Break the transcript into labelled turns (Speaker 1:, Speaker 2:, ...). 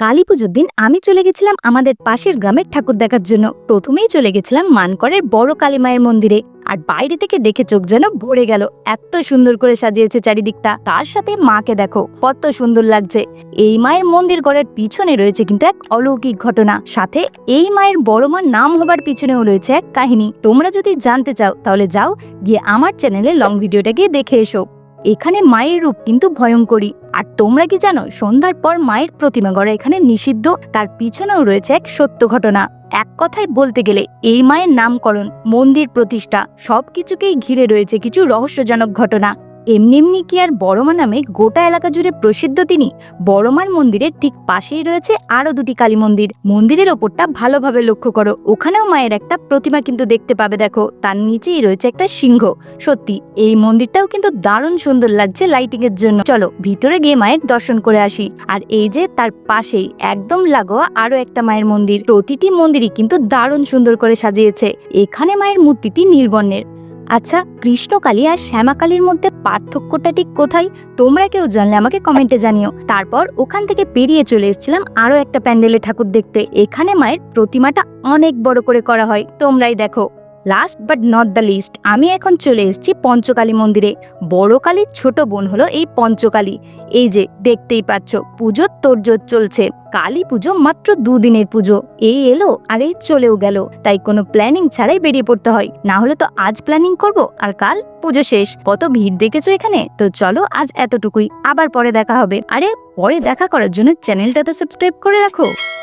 Speaker 1: কালী পুজোর দিন আমি চলে গেছিলাম আমাদের পাশের গ্রামের ঠাকুর দেখার জন্য। প্রথমেই চলে গেছিলাম মানকরের বড় কালী মায়ের মন্দিরে। আর বাইরে থেকে দেখে চোখ যেন ভরে গেল, এত সুন্দর করে সাজিয়েছে চারিদিকটা। তার সাথে মাকে দেখো কত সুন্দর লাগছে। এই মায়ের মন্দির গড়ার পিছনে রয়েছে কিন্তু এক অলৌকিক ঘটনা, সাথে এই মায়ের বড় মার নাম হবার পিছনেও রয়েছে এক কাহিনী। তোমরা যদি জানতে চাও তাহলে যাও গিয়ে আমার চ্যানেলে লং ভিডিওটা গিয়ে দেখে এসো। এখানে মায়ের রূপ কিন্তু ভয়ঙ্করী। আর তোমরা কি জানো, সন্ধ্যার পর মায়ের প্রতিমা গড়া এখানে নিষিদ্ধ। তার পিছনেও রয়েছে এক সত্য ঘটনা। এক কথায় বলতে গেলে এই মায়ের নামকরণ, মন্দির প্রতিষ্ঠা সবকিছুকেই ঘিরে রয়েছে কিছু রহস্যজনক ঘটনা। এমনি এমনি কি আর বড়মা নামে গোটা এলাকা জুড়ে প্রসিদ্ধ তিনি? বড়মার মন্দিরের ঠিক পাশেই রয়েছে আরো দুটি কালী মন্দির। মন্দিরের ওপরটা ভালোভাবে লক্ষ্য করো, ওখানেও মায়ের একটা প্রতিমা কিন্তু দেখতে পাবে। দেখো তার নিচেই রয়েছে একটা সিংহ। সত্যি এই মন্দিরটাও কিন্তু দারুণ সুন্দর লাগছে লাইটিং এর জন্য। চলো ভিতরে গিয়ে মায়ের দর্শন করে আসি। আর এই যে তার পাশেই একদম লাগোয়া আরো একটা মায়ের মন্দির। প্রতিটি মন্দিরই কিন্তু দারুণ সুন্দর করে সাজিয়েছে। এখানে মায়ের মূর্তিটি নীলবর্ণের। আচ্ছা, কৃষ্ণকালী আর শ্যামাকালীর মধ্যে পার্থক্যটা ঠিক কোথায়? তোমরা কেউ জানলে আমাকে কমেন্টে জানিও। তারপর ওখান থেকে পেরিয়ে চলে এসেছিলাম আরো একটা প্যান্ডেলে ঠাকুর দেখতে। এখানে মায়ের প্রতিমাটা অনেক বড় করে করা হয়, তোমরাই দেখো। Last but not the least, আমি এখন চলে এসেছি পঞ্চকালী মন্দিরে। বড় কালীর ছোট বোন হলো এই পঞ্চকালী। এই যে দেখতেই পাচ্ছ, পুজোর তোড়জোড় চলছে। কালী পুজো মাত্র 2 দিনের পুজো, এই এলো আর এই চলেও গেল। তাই কোনো প্ল্যানিং ছাড়াই বেরিয়ে পড়তে হয়, না হলে তো আজ প্ল্যানিং করব আর কাল পুজো শেষ। কত ভিড় দেখেছো এখানে। তো চলো আজ এতটুকুই, আবার পরে দেখা হবে। আরে পরে দেখা করার জন্য চ্যানেলটা তো সাবস্ক্রাইব করে রাখো।